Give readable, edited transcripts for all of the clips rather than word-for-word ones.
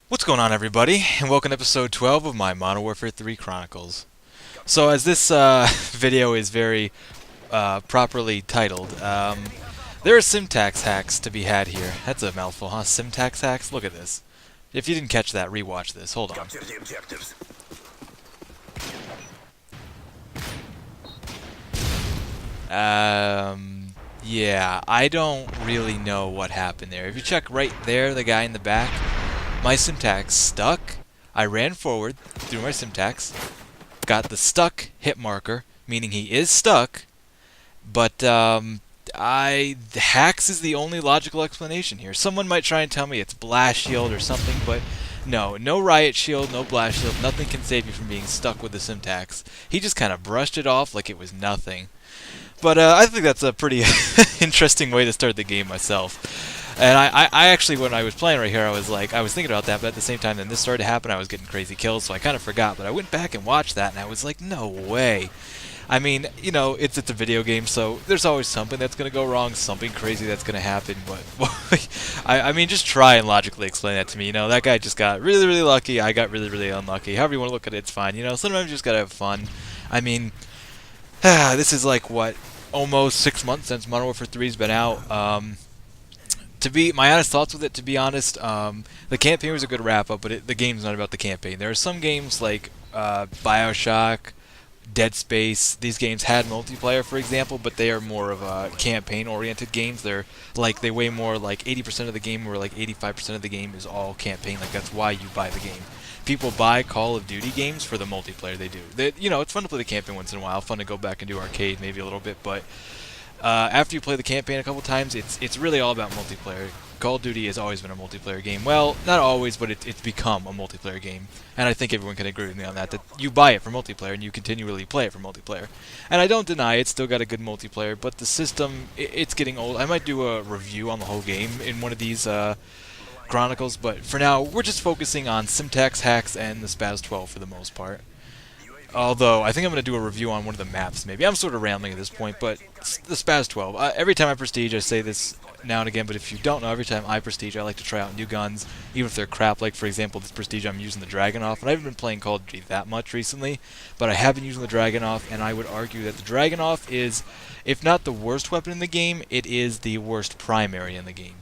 What's going on, everybody, and welcome to episode 12 of my Modern Warfare 3 Chronicles. So as this video is very properly titled, there are syntax hacks to be had here. That's a mouthful, huh? Syntax hacks? Look at this. If you didn't catch that, rewatch this. Hold on. Capture the objectives. Yeah, I don't really know what happened there. If you check right there, the guy in the back, my syntax stuck. I ran forward through my syntax, got the stuck hit marker, meaning he is stuck, but hacks is the only logical explanation here. Someone might try and tell me it's blast shield or something, but no riot shield, no blast shield, nothing can save you from being stuck with the syntax. He just kind of brushed it off like it was nothing. But I think that's a pretty interesting way to start the game myself. And I actually, when I was playing right here, I was thinking about that, but at the same time, then this started to happen, I was getting crazy kills, so I kind of forgot. But I went back and watched that, and I was like, no way. I mean, you know, it's a video game, so there's always something that's going to go wrong, something crazy that's going to happen. But, I mean, just try and logically explain that to me. You know, that guy just got really, really lucky, I got really, really unlucky. However you want to look at it, it's fine. You know, sometimes you just got to have fun. I mean, this is like, what, almost 6 months since Modern Warfare 3's been out. To be my honest thoughts with it, to be honest, the campaign was a good wrap-up, but the game's not about the campaign. There are some games like BioShock, Dead Space. These games had multiplayer, for example, but they are more of campaign-oriented games. They're like, they weigh more like 80% of the game, or like 85% of the game is all campaign. Like, that's why you buy the game. People buy Call of Duty games for the multiplayer. They do. You know, it's fun to play the campaign once in a while. Fun to go back and do arcade maybe a little bit, but after you play the campaign a couple times, it's really all about multiplayer. Call of Duty has always been a multiplayer game. Well, not always, but it's become a multiplayer game. And I think everyone can agree with me on that you buy it for multiplayer and you continually play it for multiplayer. And I don't deny it's still got a good multiplayer, but the system, it's getting old. I might do a review on the whole game in one of these Chronicles, but for now, we're just focusing on syntax hacks and the SPAS-12 for the most part. Although, I think I'm going to do a review on one of the maps, maybe. I'm sort of rambling at this point, but the SPAS-12. Every time I prestige, I say this now and again, but if you don't know, every time I prestige, I like to try out new guns, even if they're crap. Like, for example, this prestige, I'm using the Dragunov, and I haven't been playing Call of Duty that much recently, but I have been using the Dragunov, and I would argue that the Dragunov is, if not the worst weapon in the game, it is the worst primary in the game.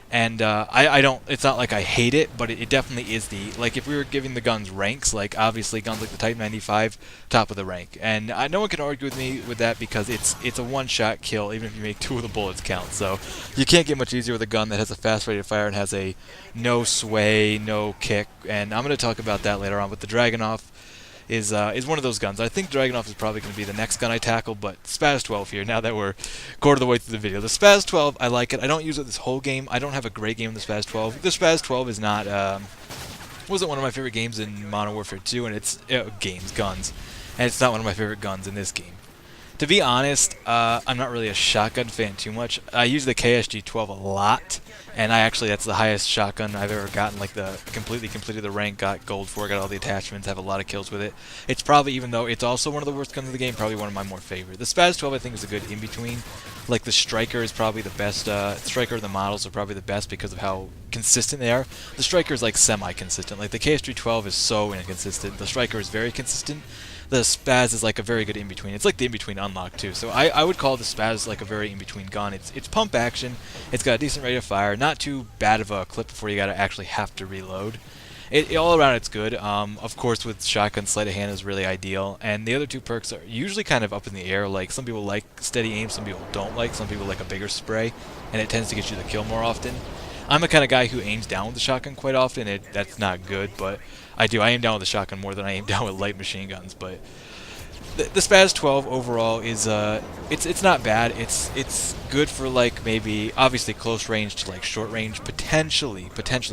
And I don't, it's not like I hate it, but it definitely is like, if we were giving the guns ranks, like, obviously guns like the Type 95, top of the rank. And no one can argue with me with that, because it's a one-shot kill, even if you make 2 of the bullets count. So you can't get much easier with a gun that has a fast rate of fire and has a no sway, no kick. And I'm going to talk about that later on, but the Dragunov is one of those guns. I think Dragunov is probably going to be the next gun I tackle, but SPAS-12 here, now that we're quarter of the way through the video. The SPAS-12, I like it. I don't use it this whole game. I don't have a great game in the SPAS-12. The SPAS-12 is not, wasn't one of my favorite games in Modern Warfare 2, and it's, guns. And it's not one of my favorite guns in this game. To be honest, I'm not really a shotgun fan too much. I use the KSG-12 a lot, and that's the highest shotgun I've ever gotten. Like, completely completed the rank, got gold for it, got all the attachments, have a lot of kills with it. It's probably, even though it's also one of the worst guns in the game, probably one of my more favorite. The SPAS-12, I think, is a good in-between. Like, the Striker is probably the best. Striker and the models are probably the best because of how consistent they are. The Striker is, like, semi-consistent. Like, the KSG-12 is so inconsistent. The Striker is very consistent. The SPAS is like a very good in-between. It's like the in-between unlock too. So I would call the SPAS like a very in-between gun. It's pump action. It's got a decent rate of fire. Not too bad of a clip before you gotta actually have to reload. All around it's good. Of course, with shotgun, sleight of hand is really ideal. And the other 2 perks are usually kind of up in the air. Like, some people like steady aim, some people don't like. Some people like a bigger spray, and it tends to get you the kill more often. I'm the kind of guy who aims down with the shotgun quite often. That's not good, but I aim down with the shotgun more than I aim down with light machine guns. But the SPAS-12 overall is it's not bad. It's good for, like, maybe obviously close range to like short range, potentially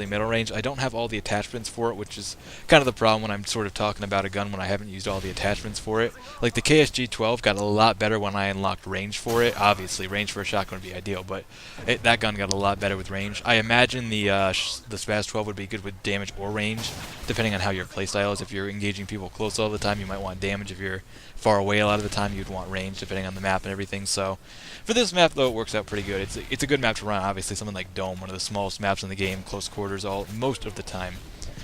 middle range. I don't have all the attachments for it, which is kind of the problem when I'm sort of talking about a gun when I haven't used all the attachments for it. Like, the KSG-12 got a lot better when I unlocked range for it. Obviously, range for a shotgun would be ideal, but that gun got a lot better with range. I imagine the SPAS-12 would be good with damage or range, depending on how your playstyle is. If you're engaging people close all the time, you might want damage. If you're far away a lot of the time. You'd want range depending on the map and everything. So for this map, though, it works out pretty good. It's a good map to run. Obviously, something like Dome, one of the smallest maps in the game, close quarters most of the time.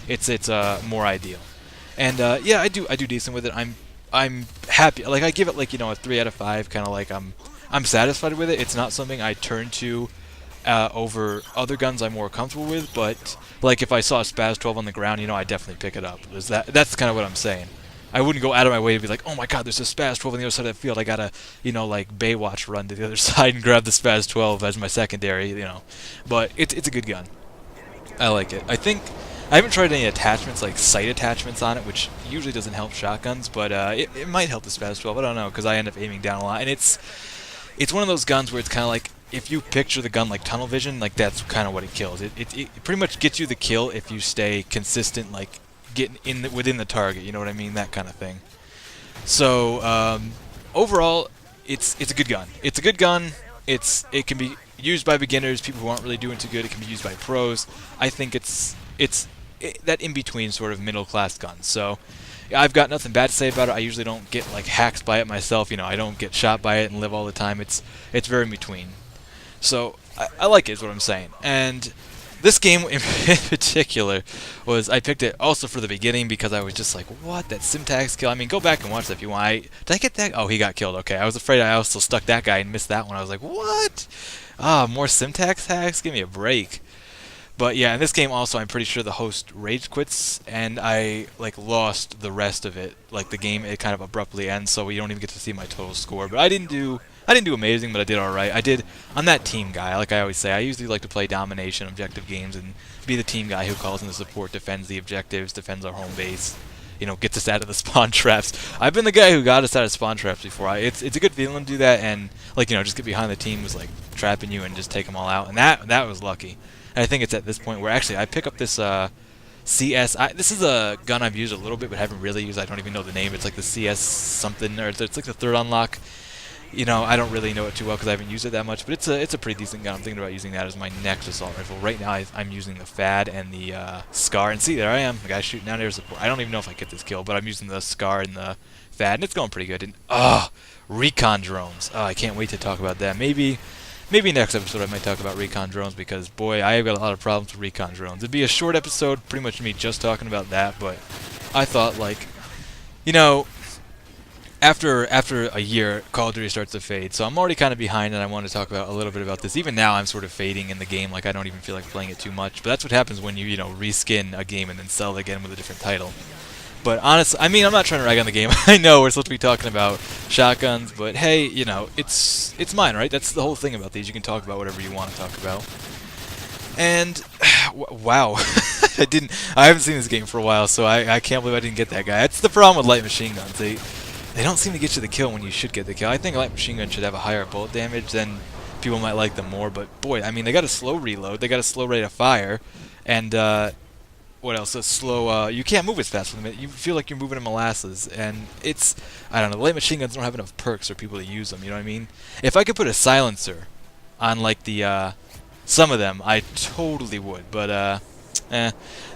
It's more ideal. And yeah, I do decent with it. I'm happy. Like I give it like a 3 out of 5. Kind of like I'm satisfied with it. It's not something I turn to over other guns I'm more comfortable with. But like if I saw a SPAS-12 on the ground, I'd definitely pick it up. That's kind of what I'm saying. I wouldn't go out of my way to be like, oh my god, there's a SPAS-12 on the other side of the field. I gotta, like Baywatch run to the other side and grab the SPAS-12 as my secondary, But it's a good gun. I like it. I haven't tried any attachments, like sight attachments on it, which usually doesn't help shotguns, but it might help the SPAS-12. I don't know, because I end up aiming down a lot. And it's one of those guns where it's kind of like, if you picture the gun like tunnel vision, like that's kind of what it kills. It pretty much gets you the kill if you stay consistent, like getting within the target, you know what I mean? That kind of thing. So overall, it's a good gun. It's a good gun. It can be used by beginners, people who aren't really doing too good. It can be used by pros. I think it's that in-between sort of middle-class gun. So I've got nothing bad to say about it. I usually don't get like hacked by it myself. I don't get shot by it and live all the time. It's very in between. So I like it, is what I'm saying. And this game in particular I picked it also for the beginning because I was just like, what, that Simtax kill? I mean, go back and watch that if you want. Did I get that? Oh, he got killed. Okay, I was afraid I also stuck that guy and missed that one. I was like, what? More Simtax hacks? Give me a break. But yeah, in this game also, I'm pretty sure the host rage quits, and I like lost the rest of it. Like the game, it kind of abruptly ends, so we don't even get to see my total score. But I didn't do amazing, but I did all right. I'm that team guy, like I always say. I usually like to play domination, objective games, and be the team guy who calls in the support, defends the objectives, defends our home base. Gets us out of the spawn traps. I've been the guy who got us out of spawn traps before. It's a good feeling to do that, and like just get behind the team was like trapping you and just take them all out, and that was lucky. And I think it's at this point where actually I pick up this CS. This is a gun I've used a little bit but haven't really used. I don't even know the name. It's like the CS something, or it's like the third unlock. I don't really know it too well because I haven't used it that much, but it's a pretty decent gun. I'm thinking about using that as my next assault rifle. Right now I'm using the FAD and the SCAR, and see, there I am, the guy shooting down there's I don't even know if I get this kill, but I'm using the SCAR and the FAD, and it's going pretty good. And recon drones. I can't wait to talk about that. Maybe next episode I might talk about recon drones, because boy, I have got a lot of problems with recon drones. It'd be a short episode, pretty much me just talking about that, but I thought, like, after a year, Call of Duty starts to fade, so I'm already kind of behind, and I want to talk about a little bit about this. Even now, I'm sort of fading in the game, like I don't even feel like playing it too much. But that's what happens when you reskin a game and then sell it again with a different title. But honestly, I mean, I'm not trying to rag on the game. I know we're supposed to be talking about shotguns, but hey, it's mine, right? That's the whole thing about these. You can talk about whatever you want to talk about. And wow, I haven't seen this game for a while, so I can't believe I didn't get that guy. That's the problem with light machine guns. They don't seem to get you the kill when you should get the kill. I think light machine gun should have a higher bullet damage, then people might like them more. But boy, I mean, they got a slow reload, they got a slow rate of fire, and what else? A slow. You can't move as fast with them. You feel like you're moving in molasses, and I don't know. Light machine guns don't have enough perks for people to use them. You know what I mean? If I could put a silencer on like the some of them, I totally would. But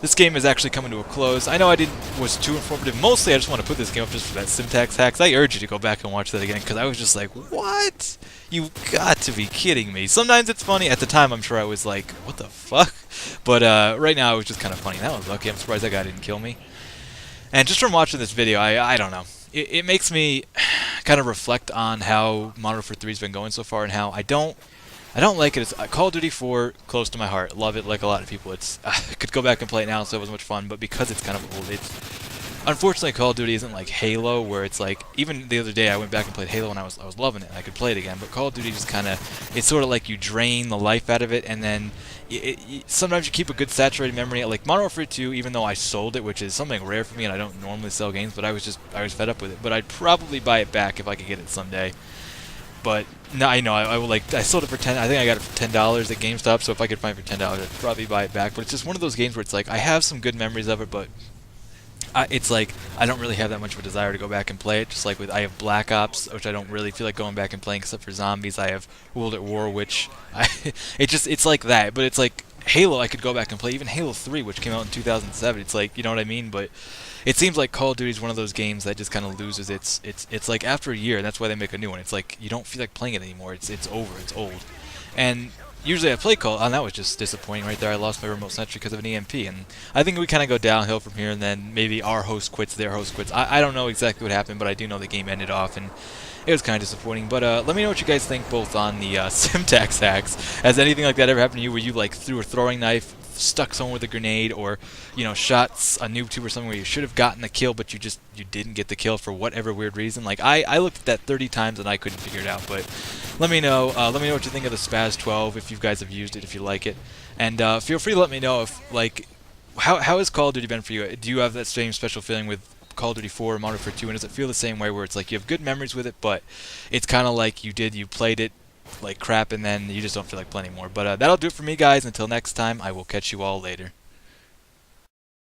this game is actually coming to a close. I know I was too informative. Mostly, I just want to put this game up just for that Simtax hacks. I urge you to go back and watch that again, because I was just like, what? You've got to be kidding me. Sometimes it's funny. At the time, I'm sure I was like, what the fuck? But right now, it was just kind of funny. That was lucky. I'm surprised that guy didn't kill me. And just from watching this video, I don't know. It makes me kind of reflect on how Modern Warfare 3 has been going so far, and how I don't like it. It's Call of Duty 4, close to my heart. Love it like a lot of people. I could go back and play it now, so it was much fun, but because it's kind of old, unfortunately, Call of Duty isn't like Halo, where it's like, even the other day I went back and played Halo and I was loving it, and I could play it again, but Call of Duty just kind of, it's sort of like you drain the life out of it, and then sometimes you keep a good saturated memory. Like Modern Warfare 2, even though I sold it, which is something rare for me, and I don't normally sell games, but I was fed up with it. But I'd probably buy it back if I could get it someday. But no, I know I sold it for $10. I think I got it for $10 at GameStop. So if I could find it for $10, I'd probably buy it back. But it's just one of those games where it's like I have some good memories of it, but it's like I don't really have that much of a desire to go back and play it. Just like I have Black Ops, which I don't really feel like going back and playing except for zombies. I have World at War, which it's like that. But it's like Halo I could go back and play, even Halo 3, which came out in 2007. It's like, you know what I mean? But it seems like Call of Duty is one of those games that just kind of loses it's like after a year, and that's why they make a new one. It's like you don't feel like playing it anymore. It's over. It's old. And usually I play Call, and that was just disappointing right there. I lost my remote sentry because of an EMP, and I think we kind of go downhill from here, and then maybe our host quits, their host quits. I don't know exactly what happened, but I do know the game ended off, and it was kind of disappointing. But let me know what you guys think both on the Simtax hacks. Has anything like that ever happened to you where you like threw a throwing knife, stuck someone with a grenade, or shot a noob tube or something where you should have gotten the kill but you didn't get the kill for whatever weird reason? Like I looked at that 30 times and I couldn't figure it out. But let me know. Let me know what you think of the SPAS-12 if you guys have used it, if you like it, and feel free to let me know if like how has Call of Duty been for you? Do you have that same special feeling with Call of Duty 4 or Modern Warfare 2, and does it feel the same way where it's like you have good memories with it, but it's kind of like you played it like crap and then you just don't feel like playing anymore? But that'll do it for me, guys. Until next time, I will catch you all later.